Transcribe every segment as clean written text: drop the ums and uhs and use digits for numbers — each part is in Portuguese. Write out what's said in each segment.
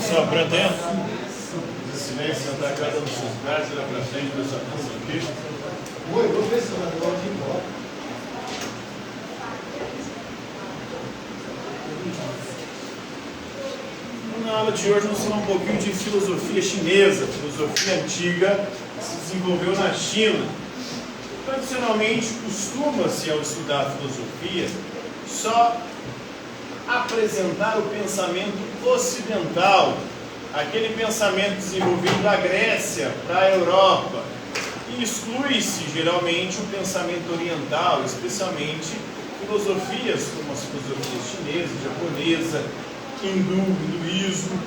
Só para dentro. Silêncio, sentar cada um dos seus lugares, olhar para frente, prestar atenção aqui. Vou ver se eu vou aqui embora. Na aula de hoje nós vamos falar um pouquinho de filosofia chinesa. Filosofia antiga se desenvolveu na China. Tradicionalmente costuma-se, ao estudar a filosofia, só apresentar o pensamento ocidental, aquele pensamento desenvolvido da Grécia para a Europa, e exclui-se geralmente o pensamento oriental, especialmente filosofias como as filosofias chinesa, japonesa, hinduísmo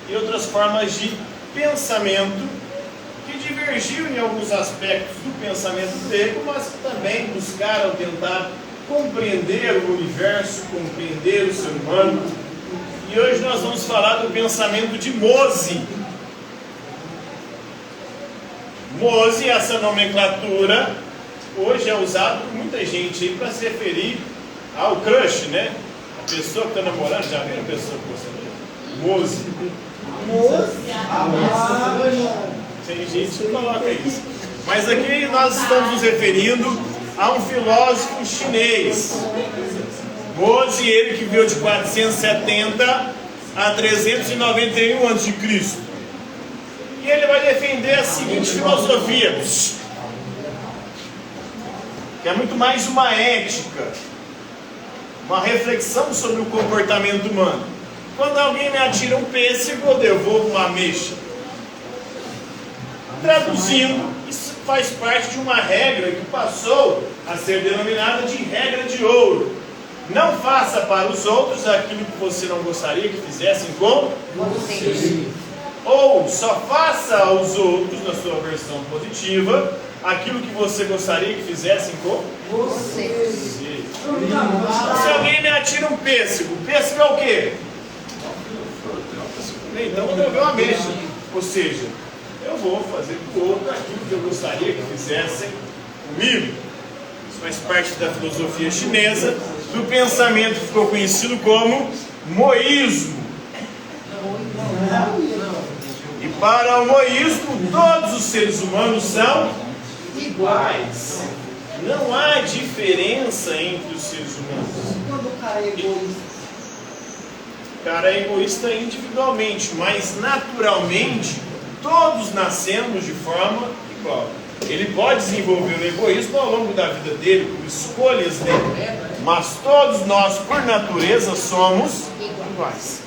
e outras formas de pensamento que divergiam em alguns aspectos do pensamento grego, mas que também buscaram tentar compreender o universo, compreender o ser humano. E hoje nós vamos falar do pensamento de Mozi. Mozi, essa nomenclatura, hoje é usada por muita gente aí para se referir ao crush, né? A pessoa que está namorando, já viu a pessoa que você vê? Mozi. Tem gente que coloca isso. Mas aqui nós estamos nos referindo a um filósofo chinês. Mozi, ele que viveu de 470 a 391 a.C. E ele vai defender a seguinte filosofia, que é muito mais uma ética, uma reflexão sobre o comportamento humano. Quando alguém me atira um pêssego, eu devolvo uma ameixa. Traduzindo, isso faz parte de uma regra que passou a ser denominada de regra de ouro. Não faça para os outros aquilo que você não gostaria que fizessem com você. Ou só faça aos outros, na sua versão positiva, aquilo que você gostaria que fizessem com você. Se alguém me atira um pêssego, pêssego é o quê? Então eu dou uma ameixa. Ou seja, eu vou fazer com o outro aquilo que eu gostaria que fizessem comigo. Isso faz parte da filosofia chinesa, do pensamento que ficou conhecido como moísmo. E para o moísmo, todos os seres humanos são iguais. Não há diferença entre os seres humanos. Quando o cara é egoísta? O cara é egoísta individualmente, mas naturalmente todos nascemos de forma igual. Ele pode desenvolver o egoísmo ao longo da vida dele, por escolhas dele, mas todos nós, por natureza, somos iguais.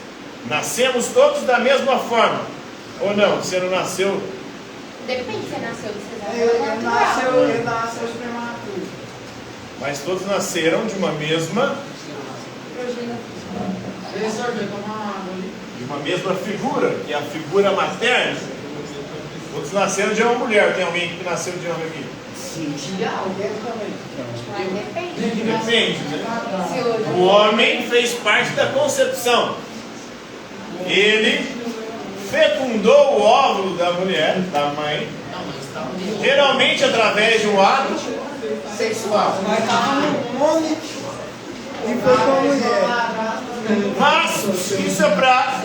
Nascemos todos da mesma forma, ou não? Você não nasceu? Depende se você nasceu do Ele nasceu de prematuro. Mas todos nasceram de uma mesma figura, que é a figura materna. Todos nasceram de uma mulher. Tem alguém que nasceu de homem aqui? Sim, alguém também. Depende, né? O homem fez parte da concepção. Ele fecundou o óvulo da mulher, da mãe, geralmente através de um ato sexual. Mas estava no homem e foi com a mulher. Mas isso é para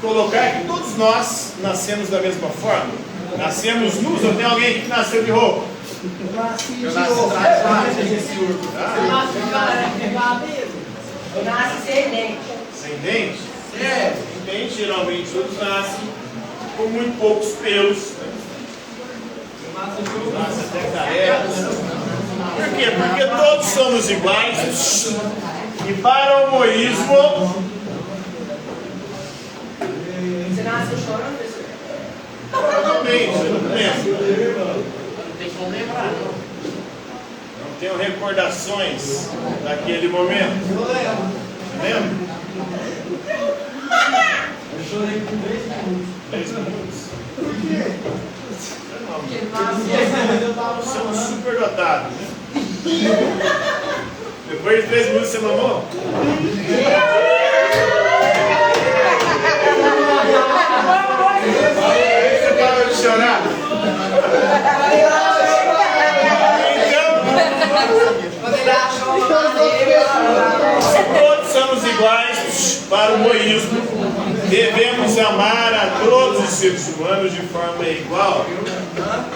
colocar que todos nós nascemos da mesma forma. Nascemos nus, ou tem alguém que nasceu de roupa? Eu nasci de roupa. Eu nasci sem dente. Sem dente? Sem dente, geralmente todos nascem com muito poucos pelos. Nascem até carecas. Por quê? Porque todos somos iguais. E para o moísmo, Você nasceu chorando, professor? provavelmente, eu não lembro. Não tem como lembrar, não. Não tenho recordações daquele momento. Lembra? Eu chorei por 3 minutos. 3 minutos. Por quê? Porque ele nasceu. Você é um superdotado, né? Depois de 3 minutos você mamou? Aí você parou de chorar? Então, todos somos iguais. para o moísmo, devemos amar a todos os seres humanos de forma igual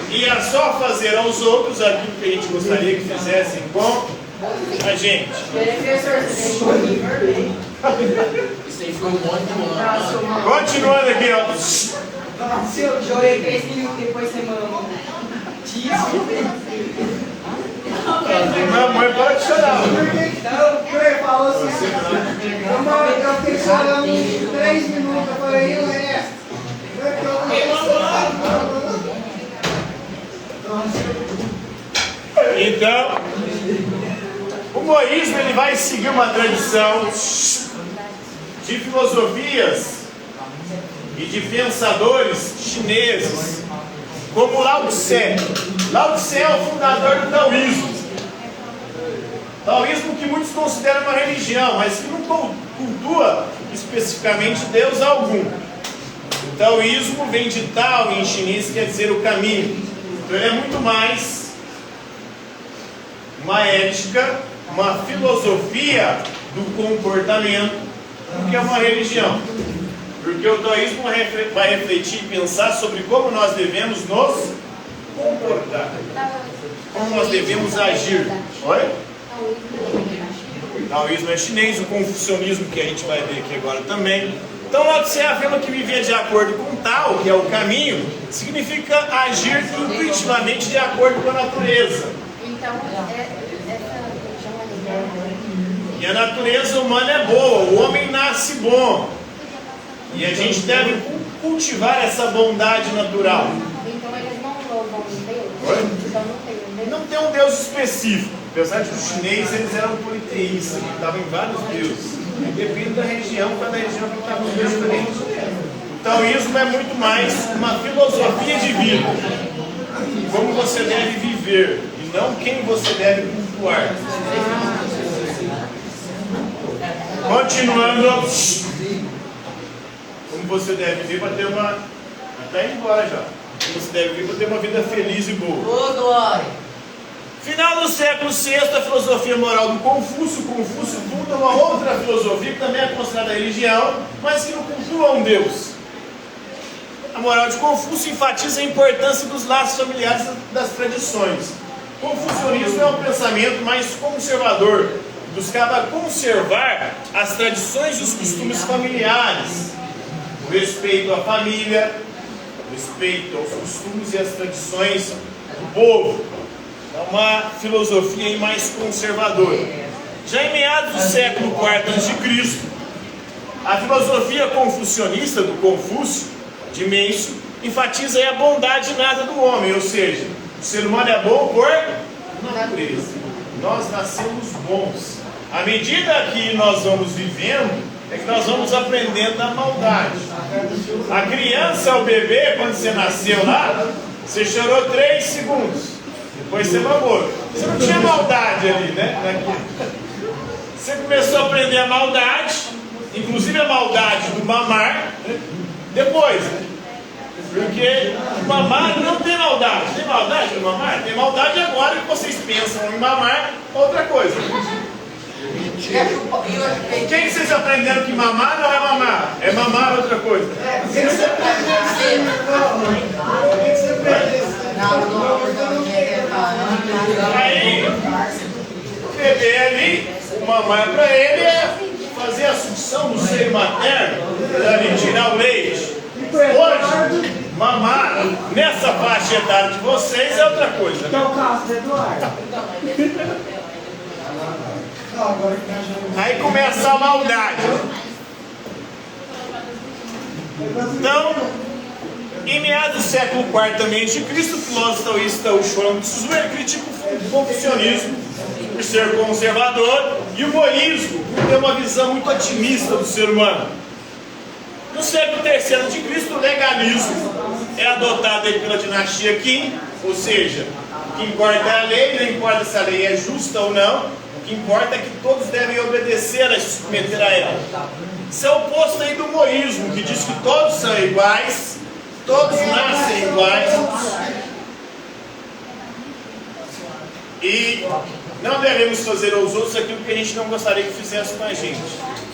e a só fazer aos outros aquilo que a gente gostaria que fizessem com a gente. Isso aí foi um monte de ano. Continuando aqui, ó. Eu chorei 3 minutos, depois você mandou. Mamãe, para de chorar. Então, ele falou assim, eu fiquei chorando 3 minutos, eu falei, e o resto? Então, o moísmo ele vai seguir uma tradição de filosofias e de pensadores chineses, como Lao Tse. Lao Tse é o fundador do taoísmo. Taoísmo que muitos consideram uma religião, mas que não cultua especificamente Deus algum. O taoísmo vem de Tao em chinês, quer dizer o caminho. Então ele é muito mais uma ética, uma filosofia do comportamento do que uma religião. Porque o taoísmo vai refletir e pensar sobre como nós devemos nos comportar, como nós devemos agir. Oi? O taoísmo é chinês, o confucionismo que a gente vai ver aqui agora também. Então, Lao Tse afirma que viver de acordo com o Tao, que é o caminho, significa agir intuitivamente de acordo com a natureza. Então, essa religião é E a natureza humana é boa, o homem nasce bom. E a gente deve cultivar essa bondade natural. Então eles não louvam Deus? Oi? Então não tem um Deus? Não tem um Deus específico. Apesar de que os chineses eles eram politeístas, acreditavam em vários deuses. Depende da região, cada região acreditava em Deus diferente. O taoísmo é muito mais uma filosofia de vida. Como você deve viver e não quem você deve cultuar. Continuando. Como você deve viver para ter uma... Até ir embora já. Como você deve viver para ter uma vida feliz e boa. Ô, glória! Final do século VI, a filosofia moral do Confúcio. Confúcio funda uma outra filosofia que também é considerada religião, mas que não cultua um Deus. A moral de Confúcio enfatiza a importância dos laços familiares das tradições. O confucionismo é um pensamento mais conservador, que buscava conservar as tradições e os costumes familiares, o respeito à família, o respeito aos costumes e às tradições do povo. É uma filosofia mais conservadora. Já em meados do século IV a.C., a filosofia confucionista do Confúcio, de Mêncio, enfatiza a bondade inata do homem, ou seja, o ser humano é bom por natureza. Nós nascemos bons. À medida que nós vamos vivendo, é que nós vamos aprendendo a maldade. A criança, o bebê, quando você nasceu lá, você chorou 3 segundos. Depois você mamou. Você não tinha maldade ali, né? Você começou a aprender a maldade, inclusive a maldade do mamar, né? Depois, né? Porque mamar não tem maldade. Tem maldade no mamar? Tem maldade agora que vocês pensam em mamar, outra coisa. Quem vocês aprenderam que mamar não é mamar? É mamar outra coisa. Aí, o bebê ali, o mamar para ele é fazer a sucção do seio materno, para ele tirar o leite. Hoje, mamar nessa faixa etária de vocês é outra coisa. Que é o caso do Eduardo. Aí começa a maldade. Então, em meados do século IV também de Cristo, o filósofo taoísta Xuan Tzu critica o confucionismo por ser conservador e o moísmo por ter uma visão muito otimista do ser humano. No século III de Cristo, o legalismo é adotado aí pela dinastia Qin, ou seja, o que importa é a lei, não importa se a lei é justa ou não, o que importa é que todos devem obedecer e se submeter a ela. Isso é o oposto aí do moísmo, que diz que todos são iguais, todos nascem iguais e não devemos fazer aos outros aquilo que a gente não gostaria que fizesse com a gente.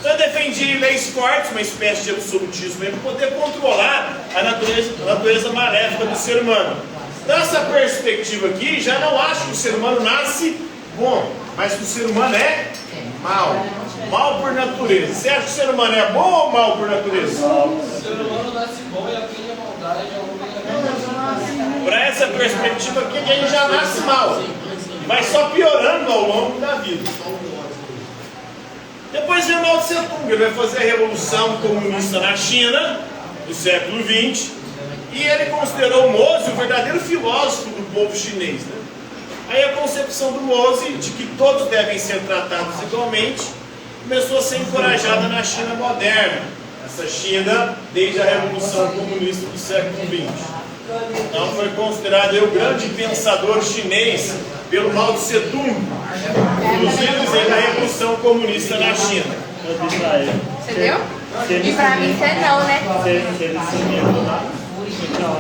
Então eu defendi leis fortes, uma espécie de absolutismo para poder controlar a natureza maléfica do ser humano. Dessa perspectiva aqui, já não acho que o ser humano nasce bom, mas que o ser humano é mal. Mal por natureza. Você acha que o ser humano é bom ou mal por natureza? O ser humano nasce bom e aprende a maldade ao longo da vida. Para essa perspectiva aqui, a gente já nasce mal. Vai só piorando ao longo da vida. Depois vem o Mao Tse Tung, ele vai fazer a Revolução Comunista na China, do século XX, e ele considerou Mozi o verdadeiro filósofo do povo chinês. Né? Aí a concepção do Mozi, de que todos devem ser tratados igualmente, começou a ser encorajada na China moderna. Essa China, desde a Revolução Comunista do século XX. Então foi considerado o grande pensador chinês pelo Mao Tse Tung, inclusive na Revolução Comunista na China. Entendeu? E pra mim você não, né? Se ele sumir do nada, então